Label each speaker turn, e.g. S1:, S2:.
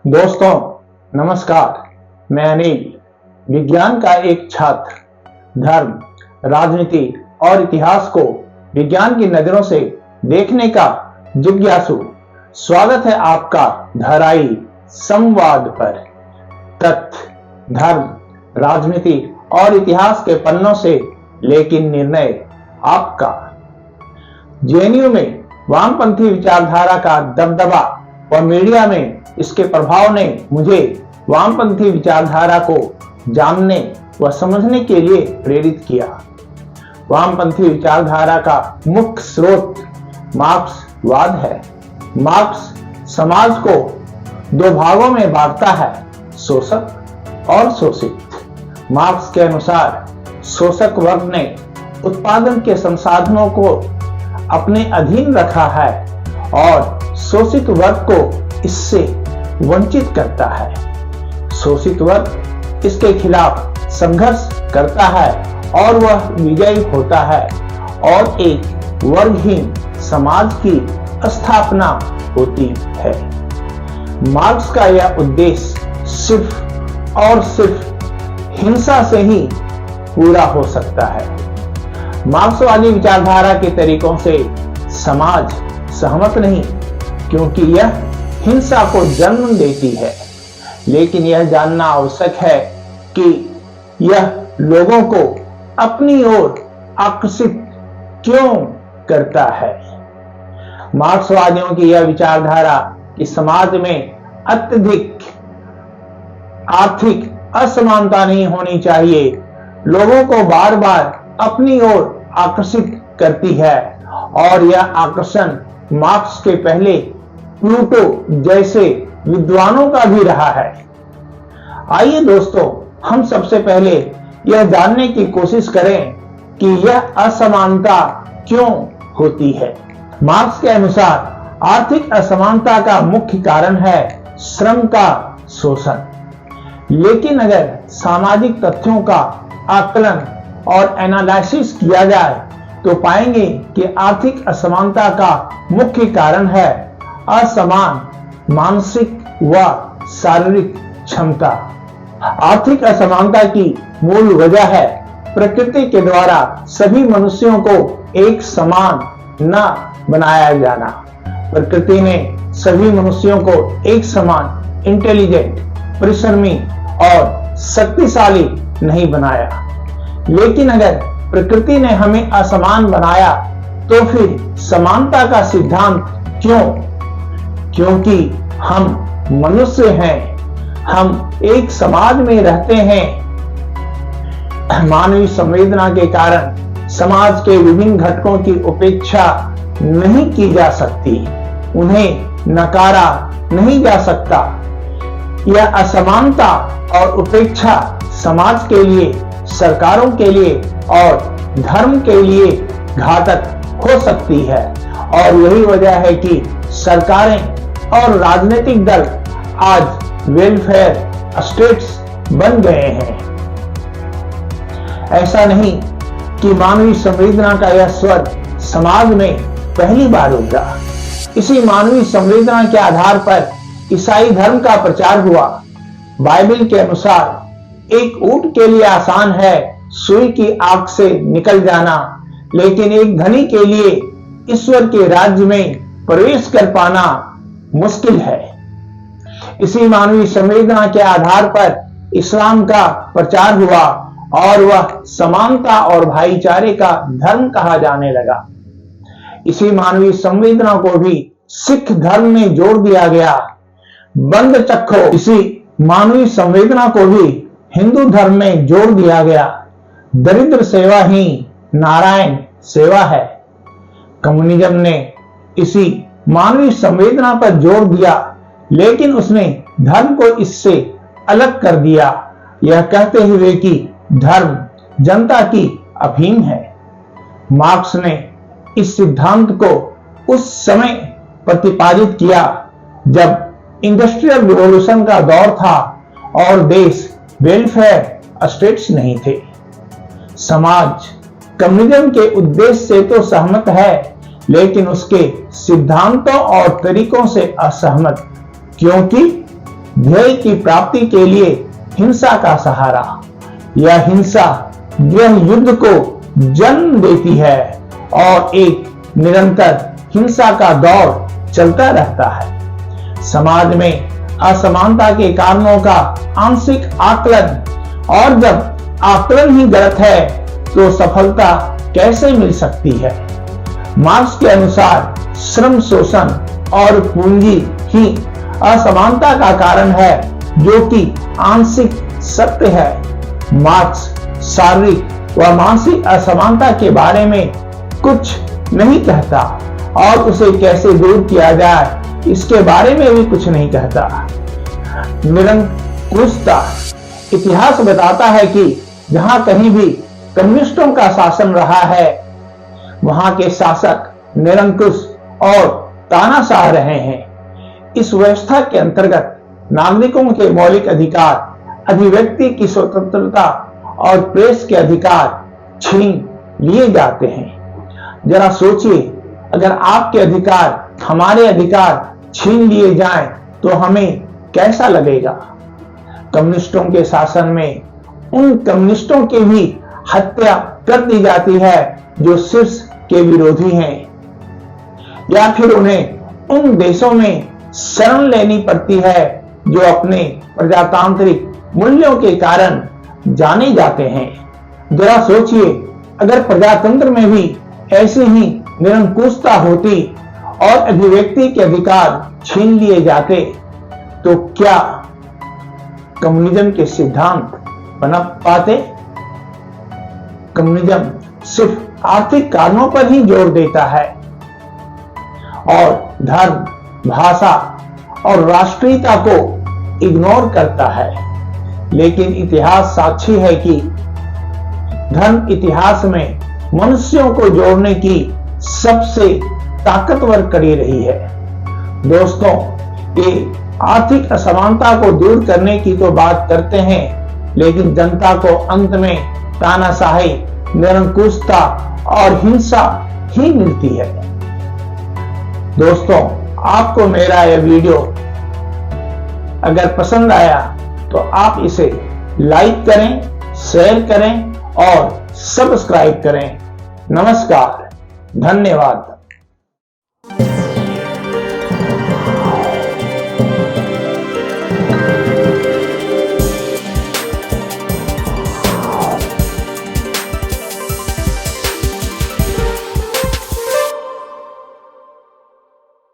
S1: दोस्तों नमस्कार, मैं अनिल विज्ञान का एक छात्र धर्म, राजनीति और इतिहास को विज्ञान की नजरों से देखने का जिज्ञासु। स्वागत है आपका धराई संवाद पर। तथ्य, धर्म, राजनीति और इतिहास के पन्नों से लेकिन निर्णय आपका। जेएनयू में वामपंथी विचारधारा का दबदबा और मीडिया में इसके प्रभाव ने मुझे वामपंथी विचारधारा को जानने व समझने के लिए प्रेरित किया। वामपंथी विचारधारा का मुख्य स्रोत मार्क्सवाद है। मार्क्स समाज को दो भागों में बांटता है, शोषक और शोषित। मार्क्स के अनुसार शोषक वर्ग ने उत्पादन के संसाधनों को अपने अधीन रखा है और शोषित वर्ग को इससे वंचित करता है। शोषित वर्ग इसके खिलाफ संघर्ष करता है और वह विजयी होता है और एक वर्गहीन समाज की स्थापना होती है। मार्क्स का यह उद्देश्य सिर्फ और सिर्फ हिंसा से ही पूरा हो सकता है। मार्क्सवादी विचारधारा के तरीकों से समाज सहमत नहीं, क्योंकि यह हिंसा को जन्म देती है। लेकिन यह जानना आवश्यक है कि यह लोगों को अपनी ओर आकर्षित क्यों करता है। मार्क्सवादियों की यह विचारधारा कि समाज में अत्यधिक आर्थिक असमानता नहीं होनी चाहिए, लोगों को बार बार अपनी ओर आकर्षित करती है और यह आकर्षण मार्क्स के पहले प्लूटो जैसे विद्वानों का भी रहा है। आइए दोस्तों, हम सबसे पहले यह जानने की कोशिश करें कि यह असमानता क्यों होती है। मार्क्स के अनुसार आर्थिक असमानता का मुख्य कारण है श्रम का शोषण। लेकिन अगर सामाजिक तथ्यों का आकलन और एनालिसिस किया जाए तो पाएंगे कि आर्थिक असमानता का मुख्य कारण है असमान मानसिक व शारीरिक क्षमता। आर्थिक असमानता की मूल वजह है प्रकृति के द्वारा सभी मनुष्यों को एक समान न बनाया जाना। प्रकृति ने सभी मनुष्यों को एक समान इंटेलिजेंट, परिश्रमी और शक्तिशाली नहीं बनाया। लेकिन अगर प्रकृति ने हमें असमान बनाया तो फिर समानता का सिद्धांत क्यों? क्योंकि हम मनुष्य हैं, हम एक समाज में रहते हैं। मानवीय संवेदना के कारण समाज के विभिन्न घटकों की उपेक्षा नहीं की जा सकती, उन्हें नकारा नहीं जा सकता। यह असमानता और उपेक्षा समाज के लिए, सरकारों के लिए और धर्म के लिए घातक हो सकती है और यही वजह है कि सरकारें और राजनीतिक दल आज वेलफेयर स्टेट्स बन गए हैं। ऐसा नहीं कि मानवीय संवेदना का यह स्वर समाज में पहली बार उभरा। इसी मानवीय संवेदना के आधार पर ईसाई धर्म का प्रचार हुआ। बाइबल के अनुसार एक ऊंट के लिए आसान है सुई की आंख से निकल जाना, लेकिन एक धनी के लिए ईश्वर के राज्य में प्रवेश कर पाना मुश्किल है। इसी मानवीय संवेदना के आधार पर इस्लाम का प्रचार हुआ और वह समानता और भाईचारे का धर्म कहा जाने लगा। इसी मानवीय संवेदना को भी सिख धर्म में जोड़ दिया गया। बंद चखो, इसी मानवीय संवेदना को भी हिंदू धर्म में जोड़ दिया गया। दरिद्र सेवा ही नारायण सेवा है। कम्युनिज्म ने इसी मानवीय संवेदना पर जोर दिया, लेकिन उसने धर्म को इससे अलग कर दिया, यह कहते हुए कि धर्म जनता की अफीम है। मार्क्स ने इस सिद्धांत को उस समय प्रतिपादित किया जब इंडस्ट्रियल रिवॉल्यूशन का दौर था और देश वेलफेयर स्टेट्स नहीं थे। समाज कम्युनिज्म के उद्देश्य से तो सहमत है, लेकिन उसके सिद्धांतों और तरीकों से असहमत, क्योंकि ध्येय की प्राप्ति के लिए हिंसा का सहारा। यह हिंसा गृह युद्ध को जन्म देती है और एक निरंतर हिंसा का दौर चलता रहता है। समाज में असमानता के कारणों का आंशिक आकलन, और जब आकलन ही गलत है तो सफलता कैसे मिल सकती है। मार्क्स के अनुसार श्रम शोषण और पूंजी ही असमानता का कारण है, जो कि आंशिक सत्य है। मार्क्स शारीरिक व मानसिक असमानता के बारे में कुछ नहीं कहता और उसे कैसे दूर किया जाए इसके बारे में भी कुछ नहीं कहता। निरंकुशता। इतिहास बताता है कि जहां कहीं भी कम्युनिस्टों का शासन रहा है, वहां के शासक निरंकुश और तानाशाह रहे हैं। इस व्यवस्था के अंतर्गत नागरिकों के मौलिक अधिकार, अभिव्यक्ति की स्वतंत्रता और प्रेस के अधिकार छीन लिए जाते हैं। जरा सोचिए, अगर आपके अधिकार, हमारे अधिकार छीन लिए जाएं तो हमें कैसा लगेगा। कम्युनिस्टों के शासन में उन कम्युनिस्टों की भी हत्या कर दी जाती है जो शीर्ष के विरोधी हैं, या फिर उन्हें उन देशों में शरण लेनी पड़ती है जो अपने प्रजातांत्रिक मूल्यों के कारण जाने जाते हैं। जरा सोचिए, अगर प्रजातंत्र में भी ऐसी ही निरंकुशता होती और अभिव्यक्ति के अधिकार छीन लिए जाते तो क्या कम्युनिज्म के सिद्धांत पनप पाते। कम्युनिज्म सिर्फ आर्थिक कारणों पर ही जोर देता है और धर्म, भाषा और राष्ट्रीयता को इग्नोर करता है। लेकिन इतिहास साक्षी है कि धर्म इतिहास में मनुष्यों को जोड़ने की सबसे ताकतवर कड़ी रही है। दोस्तों, ये आर्थिक असमानता को दूर करने की तो बात करते हैं, लेकिन जनता को अंत में तानाशाही, निरंकुशता और हिंसा ही मिलती है। दोस्तों, आपको मेरा यह वीडियो अगर पसंद आया तो आप इसे लाइक करें, शेयर करें और सब्सक्राइब करें। नमस्कार, धन्यवाद।